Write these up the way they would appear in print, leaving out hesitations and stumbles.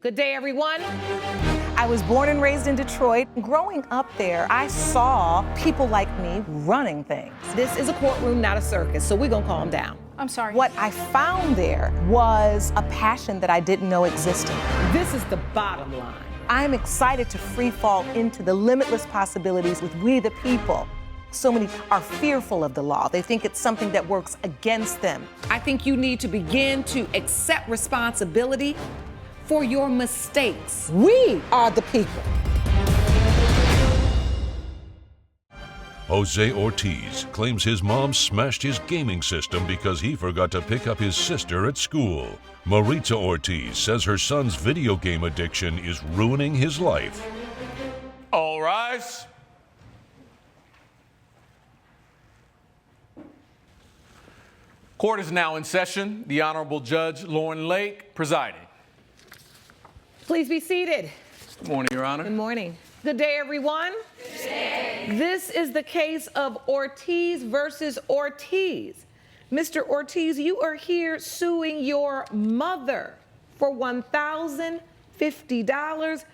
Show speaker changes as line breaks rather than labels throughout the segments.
Good day, everyone.
I was born and raised in Detroit. Growing up there, I saw people like me running things.
This is a courtroom, not a circus, so we're gonna calm down.
I'm sorry.
What I found there was a passion that I didn't know existed.
This is the bottom line.
I'm excited to free fall into the limitless possibilities with we the people. So many are fearful of the law. They think it's something that works against them.
I think you need to begin to accept responsibility for your mistakes.
We are the people.
Jose Ortiz claims his mom smashed his gaming system because he forgot to pick up his sister at school. Maritza Ortiz says her son's video game addiction is ruining his life.
All rise. Court is now in session. The Honorable Judge Lauren Lake presiding.
Please be seated.
Good morning, Your Honor.
Good morning. Good day, everyone. Good day. This is the case of Ortiz versus Ortiz. Mr. Ortiz, you are here suing your mother for $1,050.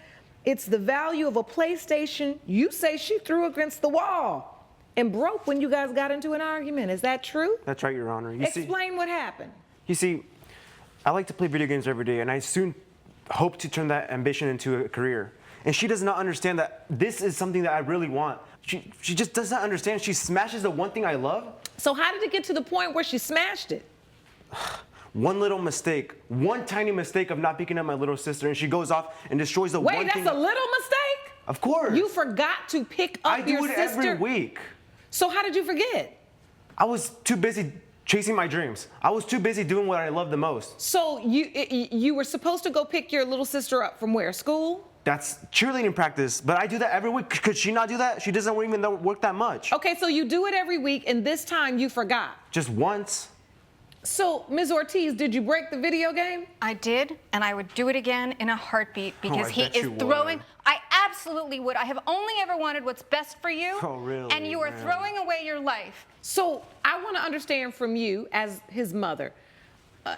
It's the value of a PlayStation you say she threw against the wall and broke when you guys got into an argument. Is that true?
That's right, Your Honor.
Explain what happened.
You see, I like to play video games every day, and I soon hope to turn that ambition into a career. And she does not understand that this is something that I really want. She just does not understand. She smashes the one thing I love.
So how did it get to the point where she smashed it?
One little mistake, one tiny mistake of not picking up my little sister, and she goes off and destroys the one thing.
Wait, that's a little mistake?
Of course.
You forgot to pick up your sister?
I do it every week.
So how did you forget?
I was too busy chasing my dreams. I was too busy doing what I love the most.
So you were supposed to go pick your little sister up from where? School?
That's cheerleading practice, but I do that every week. Could she not do that? She doesn't even work that much.
Okay, so you do it every week, and this time you forgot.
Just once.
So, Ms. Ortiz, did you break the video game?
I did, and I would do it again in a heartbeat because he is throwing. I absolutely would. I have only ever wanted what's best for you.
Oh, really?
And you are throwing away your life.
So, I want to understand from you, as his mother,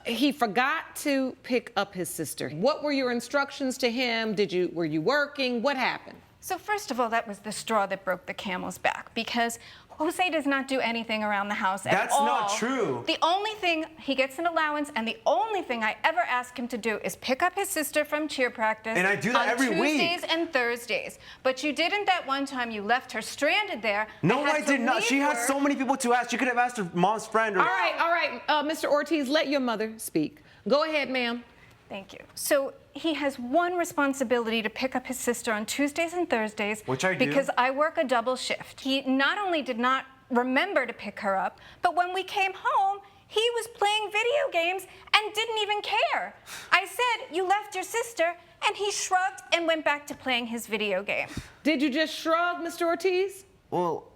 he forgot to pick up his sister. What were your instructions to him? Were you working? What happened?
So first of all, that was the straw that broke the camel's back because Jose does not do anything around the house at all.
That's not true.
The only thing, he gets an allowance, and the only thing I ever ask him to do is pick up his sister from cheer practice.
And I do that every week.
On Tuesdays and Thursdays. But you didn't that one time. You left her stranded there.
No, I did not. She had so many people to ask. She could have asked her mom's friend. Or...
All right, Mr. Ortiz, let your mother speak. Go ahead, ma'am.
Thank you. So he has one responsibility to pick up his sister on Tuesdays and Thursdays.
Which I do.
Because I work a double shift. He not only did not remember to pick her up, but when we came home, he was playing video games and didn't even care. I said, you left your sister, and he shrugged and went back to playing his video game.
Did you just shrug, Mr. Ortiz?
Well,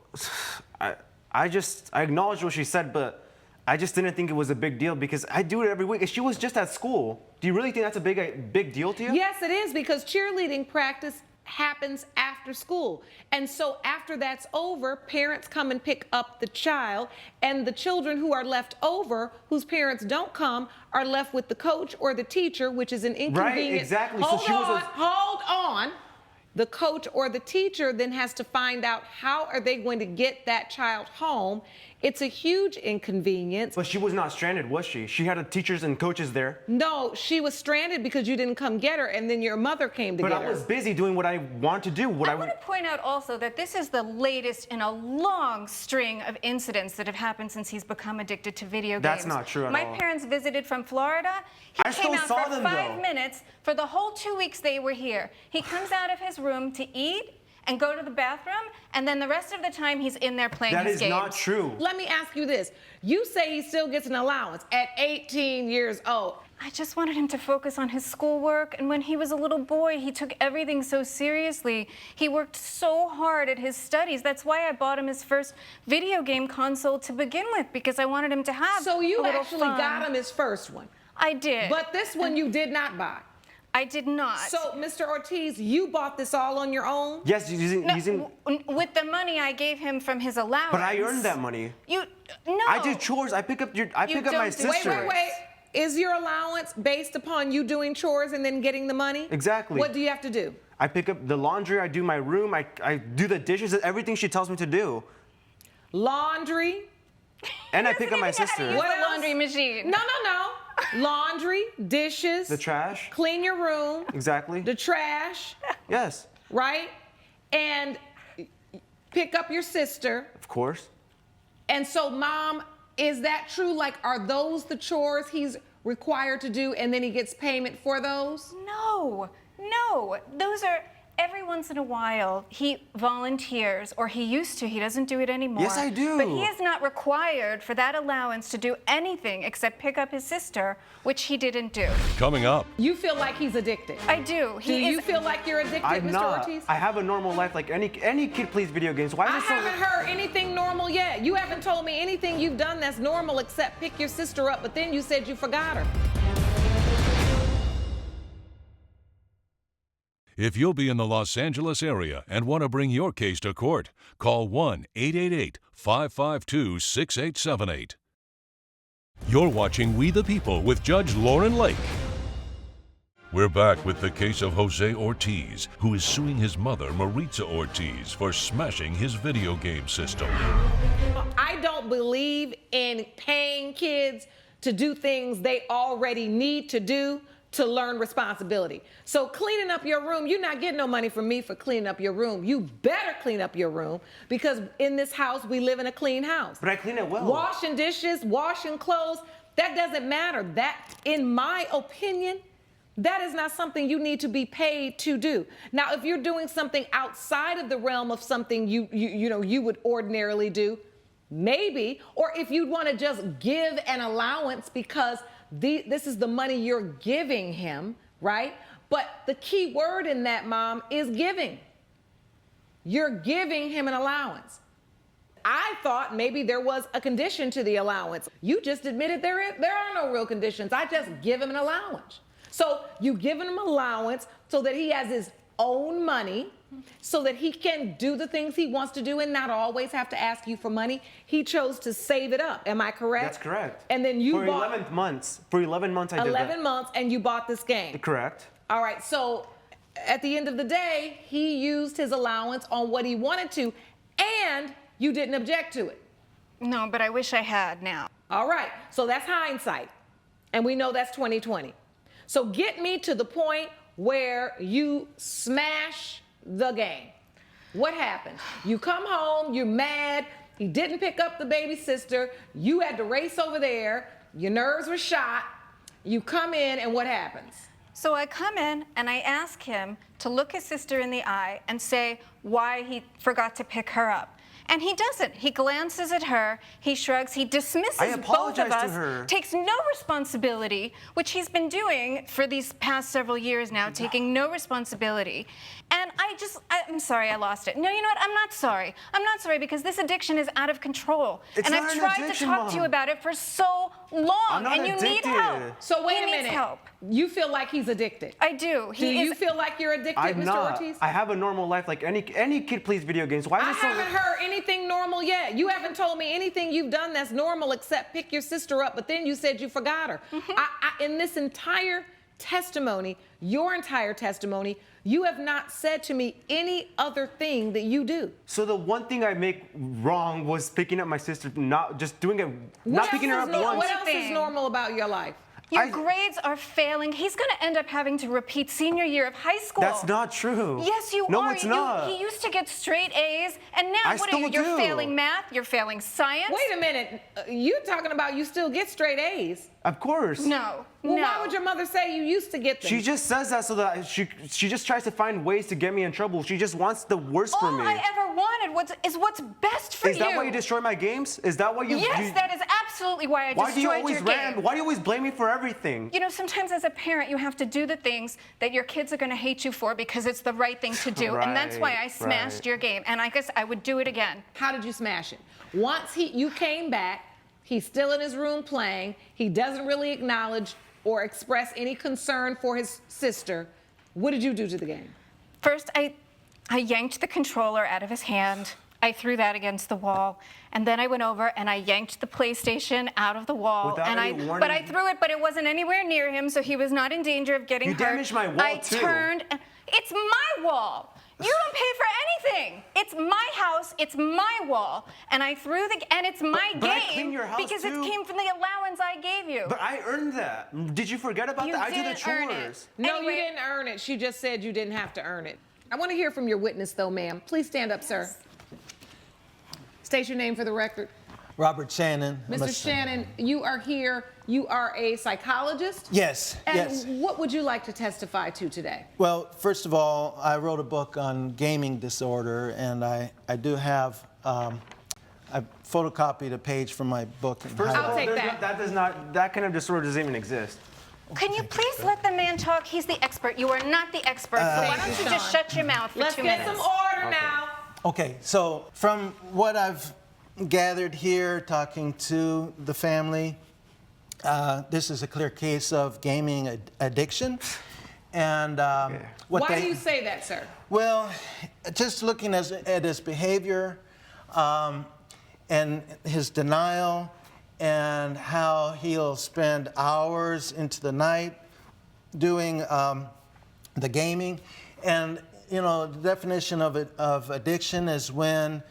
I acknowledged what she said, but I just didn't think it was a big deal because I do it every week. And she was just at school. Do you really think that's a big deal to you?
Yes, it is, because cheerleading practice happens after school. And so after that's over, parents come and pick up the child, and the children who are left over, whose parents don't come, are left with the coach or the teacher, which is an inconvenience.
Right, exactly.
Hold on. The coach or the teacher then has to find out how are they going to get that child home. It's a huge inconvenience.
But she was not stranded, was she? She had teachers and coaches there.
No, she was stranded because you didn't come get her, and then your mother came to get her.
But I was busy doing what I wanted to do.
I want to point out also that this is the latest in a long string of incidents that have happened since he's become addicted to video games.
That's not true at all.
My parents visited from Florida. He came out for 5 minutes for the whole 2 weeks they were here. He comes out of his room to eat and go to the bathroom, and then the rest of the time he's in there playing his games.
That is not true.
Let me ask you this. You say he still gets an allowance at 18 years old.
I just wanted him to focus on his schoolwork, and when he was a little boy, he took everything so seriously. He worked so hard at his studies. That's why I bought him his first video game console to begin with, because I wanted him to have
So you
a little
actually
fun.
got him his first one.
I did.
But this one you did not buy.
I did not.
So, Mr. Ortiz, you bought this all on your own?
Yes, using
with the money I gave him from his allowance.
But I earned that money.
No.
I do chores. I pick up my sister.
Wait. Is your allowance based upon you doing chores and then getting the money?
Exactly.
What do you have to do?
I pick up the laundry, I do my room, I do the dishes, everything she tells me to do.
Laundry.
And I pick up my sister.
Use
What
the
else?
laundry machine.
No. Laundry, dishes.
The trash.
Clean your room.
Exactly.
The trash,
Yes,
right? And pick up your sister.
of course.
And so, Mom, is that true? Like, are those the chores he's required to do and then he gets payment for those?
No. Those are every once in a while he volunteers, or he used to. He doesn't do it anymore.
Yes, I do.
But he is not required for that allowance to do anything except pick up his sister, which he didn't do.
Coming up,
You feel like he's addicted.
I do.
Do you feel like you're addicted,
I'm
Mr.
not.
Ortiz?
I have a normal life like any kid plays video games. Why
I
is it so...
haven't heard anything normal yet. You haven't told me anything you've done that's normal except pick your sister up, but then you said you forgot her.
if you'll be in the Los Angeles area and want to bring your case to court, call 1-888-552-6878. You're watching We the People with Judge Lauren Lake. We're back with the case of Jose Ortiz, who is suing his mother, Maritza Ortiz, for smashing his video game system.
I don't believe in paying kids to do things they already need to do to learn responsibility. So cleaning up your room, you're not getting no money from me for cleaning up your room. You better clean up your room, because in this house, we live in a clean house.
But I clean it well.
Washing dishes, washing clothes, that doesn't matter. That, in my opinion, that is not something you need to be paid to do. Now, if you're doing something outside of the realm of something you would ordinarily do, maybe, or if you'd want to just give an allowance because this is the money you're giving him, right? But the key word in that, Mom, is giving. You're giving him an allowance. I thought maybe there was a condition to the allowance. You just admitted there are no real conditions. I just give him an allowance. So you give him an allowance so that he has his own money, so that he can do the things he wants to do and not always have to ask you for money. He chose to save it up. Am I correct?
That's correct.
And then you
for
bought
11 months. For 11 months, I did that.
11 months, and you bought this game.
Correct.
All right. So at the end of the day, he used his allowance on what he wanted to, and you didn't object to it.
No, but I wish I had now.
All right. So that's hindsight, and we know that's 2020. So get me to the point where you smash the game. What happened? You come home, you're mad, he didn't pick up the baby sister, you had to race over there, your nerves were shot, you come in, and what happens?
So I come in and I ask him to look his sister in the eye and say why he forgot to pick her up. And he doesn't. He glances at her, he shrugs, he dismisses both of
apologized to
us,
her.
takes no responsibility, which he's been doing for these past several years now, taking no responsibility. And I'm sorry I lost it. No, you know what? I'm not sorry. I'm not sorry, because this addiction is out of control.
It's
and
not
I've
an
tried
addiction,
to talk to you
Mom.
about it for so long.
I'm not
and you need
addicted.
help.
So wait
he
a
needs
minute.
help.
You feel like he's addicted.
I do.
Do you feel like you're addicted,
I'm
Mr.
not.
Ortiz?
I have a normal life like any kid plays video games. Why
I
is it so...
haven't heard anything normal yet. You haven't told me anything you've done that's normal except pick your sister up, but then you said you forgot her. In this entire testimony, your entire testimony, you have not said to me any other thing that you do.
So the one thing I make wrong was picking up my sister, not just doing it, not picking her up once.
What else is normal about your life?
Your grades are failing. He's going to end up having to repeat senior year of high school.
That's not true.
Yes, you
no,
are.
No, it's not.
He used to get straight A's, and now
I
what are you?
still
You're
do.
failing math. You're failing science.
Wait a minute. You're talking about you still get straight A's.
Of course.
No.
Well,
no.
why would your mother say you used to get them?
She just says that so that she just tries to find ways to get me in trouble. She just wants the worst for
All
me.
I ever wanted is what's best for you.
Is that why you destroy my games? Is that why you...
Yes, that is absolutely why I
why do you
destroyed
always
your game.
Why do you always blame me for everything?
You know, sometimes as a parent, you have to do the things that your kids are going to hate you for because it's the right thing to do. And that's why I smashed your game. And I guess I would do it again.
How did you smash it? Once you came back, he's still in his room playing. He doesn't really acknowledge or express any concern for his sister. What did you do to the game?
First, I yanked the controller out of his hand. I threw that against the wall, and then I went over and I yanked the PlayStation out of the wall.
Without
and
any warning?
But I threw it, but it wasn't anywhere near him, so he was not in danger of getting hurt.
You damaged my wall, too.
I turned. It's my wall. You don't pay for anything. It's my house. It's my wall, and I threw and it's my
but I
game
cleaned your house,
because
too.
it came from the allowance I gave you.
But I earned that. Did you forget about that? I do the
didn't earn it.
chores.
No,
Anyway.
you didn't earn it. She just said you didn't have to earn it. I want to hear from your witness, though, ma'am. Please stand up, sir. State your name for the record.
Robert Shannon.
Mr. Shannon, you are here. You are a psychologist?
Yes,
And
yes.
what would you like to testify to today?
Well, first of all, I wrote a book on gaming disorder, and I do have, I photocopied a page from my book. And
First of
I'll
all,
take
there's
that.
that kind of disorder doesn't even exist.
Can you please let the man talk? He's the expert. You are not the expert. So why don't you just shut your mouth for
Let's
2
get
minutes?
some order now.
Okay, so from what I've gathered here, talking to the family, this is a clear case of gaming addiction. And
Why do you say that, sir?
Well, just looking at his behavior and his denial and how he'll spend hours into the night doing the gaming. And, you know, the definition of addiction is when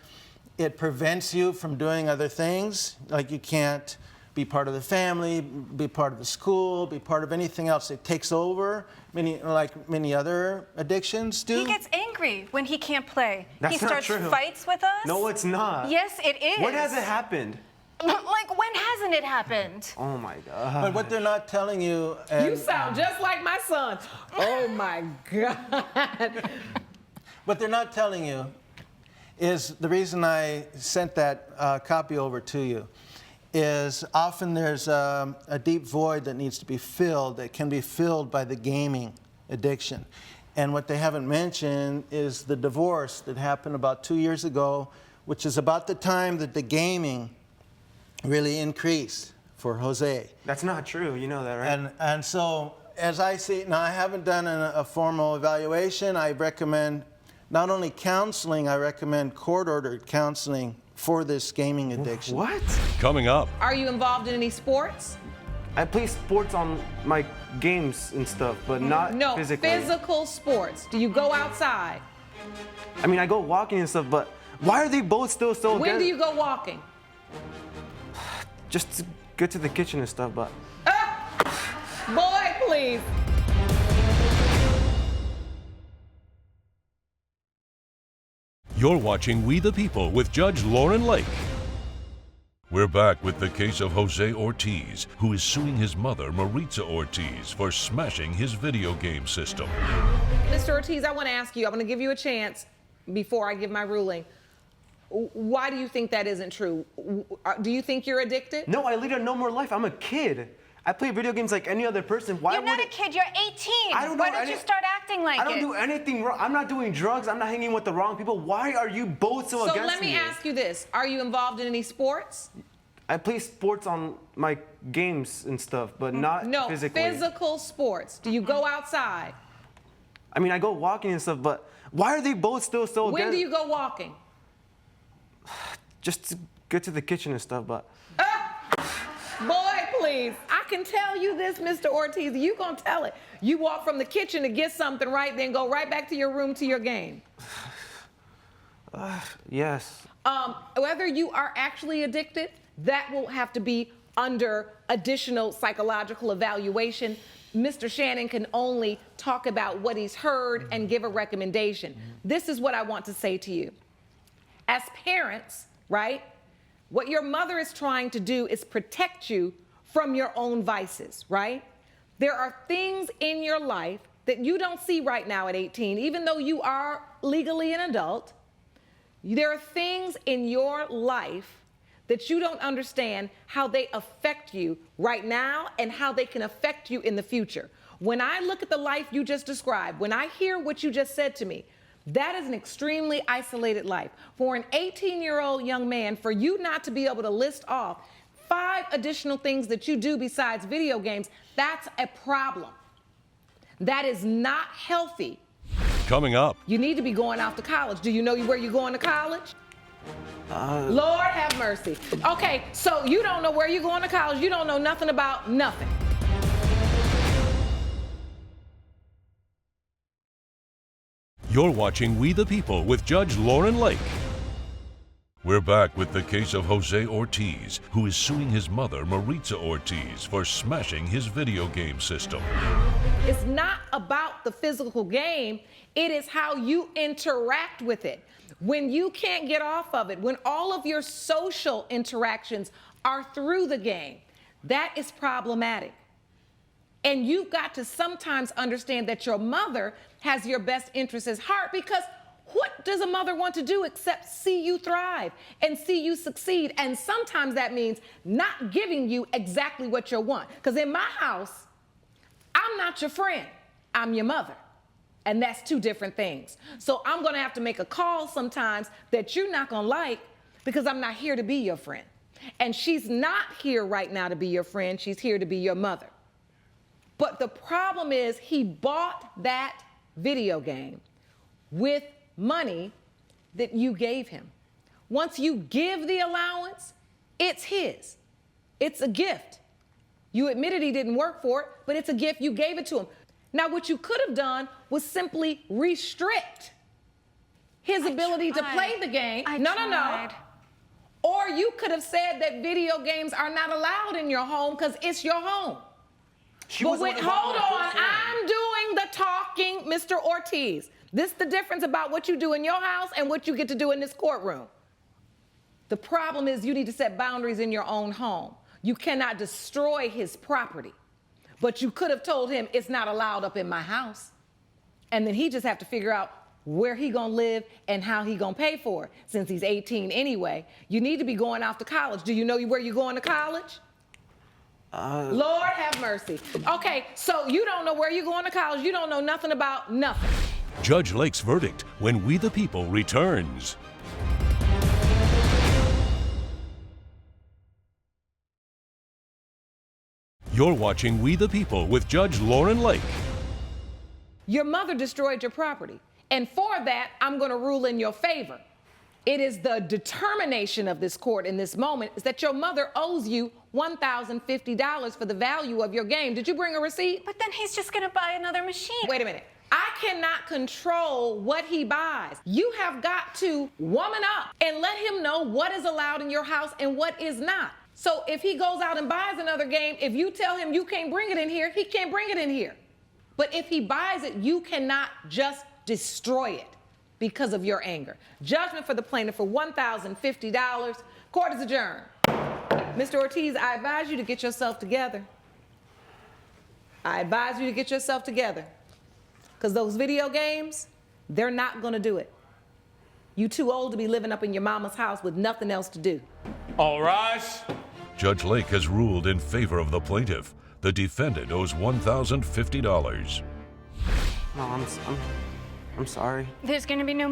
it prevents you from doing other things, like you can't be part of the family, be part of the school, be part of anything else. It takes over, like many other addictions do.
He gets angry when he can't play.
That's
he
not
starts
true.
fights with us.
No, it's not.
Yes, it is.
When has it happened?
Like, when hasn't it happened?
Oh my God.
But what they're not telling you, and,
You sound just like my son. Oh, my God.
what they're not telling you is the reason I sent that copy over to you is often there's a deep void that needs to be filled that can be filled by the gaming addiction. And what they haven't mentioned is the divorce that happened about 2 years ago, which is about the time that the gaming really increased for Jose.
That's not true. You know that, right?
And so, as I see, now I haven't done a formal evaluation. I recommend not only counseling, I recommend court-ordered counseling for this gaming addiction.
What?
Coming up,
Are you involved in any sports?
I play sports on my games and stuff, but not
No,
physically.
physical sports. Do you go outside?
I mean, I go walking and stuff, but why are they both still so
When
good?
do you go walking?
Just to get to the kitchen and stuff, but
Boy, please.
you're watching We the People with Judge Lauren Lake. We're back with the case of Jose Ortiz, who is suing his mother, Maritza Ortiz, for smashing his video game system.
Mr. Ortiz, I want to ask you, I want to give you a chance before I give my ruling. Why do you think that isn't true? Do you think you're addicted?
no, I lead a no more life. I'm a kid. I play video games like any other person. Why
You're
would
not a
it-
kid. You're 18.
I don't
Why
know
don't you
any-
start acting like
I don't
it?
do anything wrong. I'm not doing drugs. I'm not hanging with the wrong people. Why are you both so
So
against
let me ask you this. Are you involved in any sports?
I play sports on my games and stuff, but not
No,
physically.
physical sports. Do you go outside?
I mean, I go walking and stuff, but why are they both still so
When
against?
do you go walking?
Just to get to the kitchen and stuff, but
Boy, please. I can tell you this, Mr. Ortiz. You gonna tell it. You walk from the kitchen to get something right, then go right back to your room to your game.
yes.
Whether you are actually addicted, that will have to be under additional psychological evaluation. Mr. Shannon can only talk about what he's heard and give a recommendation. This is what I want to say to you. As parents, right, what your mother is trying to do is protect you from your own vices, right? There are things in your life that you don't see right now at 18, even though you are legally an adult. There are things in your life that you don't understand how they affect you right now and how they can affect you in the future. When I look at the life you just described, when I hear what you just said to me, that is an extremely isolated life. For an 18-year-old young man, for you not to be able to list off 5 additional things that you do besides video games, that's a problem. That is not healthy.
Coming up,
You need to be going off to college. Do you know where you're going to college? Lord have mercy. Okay, so you don't know where you're going to college. You don't know nothing about nothing.
You're watching We the People with Judge Lauren Lake. We're back with the case of Jose Ortiz, who is suing his mother, Maritza Ortiz, for smashing his video game system.
It's not about the physical game, it is how you interact with it. When you can't get off of it, when all of your social interactions are through the game, that is problematic. And you've got to sometimes understand that your mother has your best interests at heart, because what does a mother want to do except see you thrive and see you succeed? And sometimes that means not giving you exactly what you want. Because in my house, I'm not your friend, I'm your mother. And that's two different things. So I'm going to have to make a call sometimes that you're not going to like, because I'm not here to be your friend. And she's not here right now to be your friend, she's here to be your mother. But the problem is he bought that video game with money that you gave him. Once you give the allowance, it's his. It's a gift. You admitted he didn't work for it, but it's a gift. You gave it to him. Now, what you could have done was simply restrict his ability to play the game. No. Or you could have said that video games are not allowed in your home because it's your home. But wait, hold on. I'm doing the talking, Mr. Ortiz. This is the difference about what you do in your house and what you get to do in this courtroom. The problem is you need to set boundaries in your own home. You cannot destroy his property. But you could have told him it's not allowed up in my house. And then he just have to figure out where he gonna live and how he gonna pay for it. Since he's 18 anyway, you need to be going off to college. Do you know where you're going to college? Lord have mercy. Okay, so you don't know where you're going to college. You don't know nothing about nothing.
Judge Lake's verdict when We the People returns. You're watching We the People with Judge Lauren Lake.
Your mother destroyed your property, and for that, I'm going to rule in your favor. It is the determination of this court in this moment is that your mother owes you $1,050 for the value of your game. Did you bring a receipt?
But then he's just going to buy another machine.
Wait a minute. I cannot control what he buys. You have got to woman up and let him know what is allowed in your house and what is not. So if he goes out and buys another game, if you tell him you can't bring it in here, he can't bring it in here. But if he buys it, you cannot just destroy it because of your anger. Judgment for the plaintiff for $1,050. Court is adjourned. Mr. Ortiz, I advise you to get yourself together. I advise you to get yourself together. Because those video games, they're not going to do it. You too old to be living up in your mama's house with nothing else to do.
All rise.
Judge Lake has ruled in favor of the plaintiff. The defendant owes $1,050.
No, I'm sorry.
There's going to be no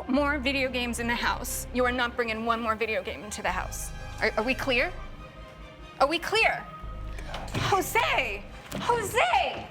more video games in the house. You are not bringing one more video game into the house. Are we clear? Are we clear? Jose! Jose!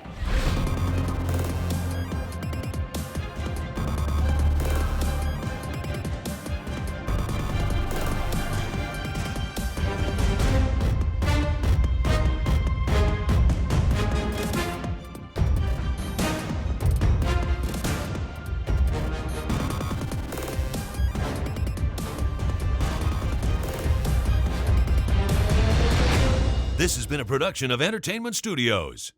This has been a production of Entertainment Studios.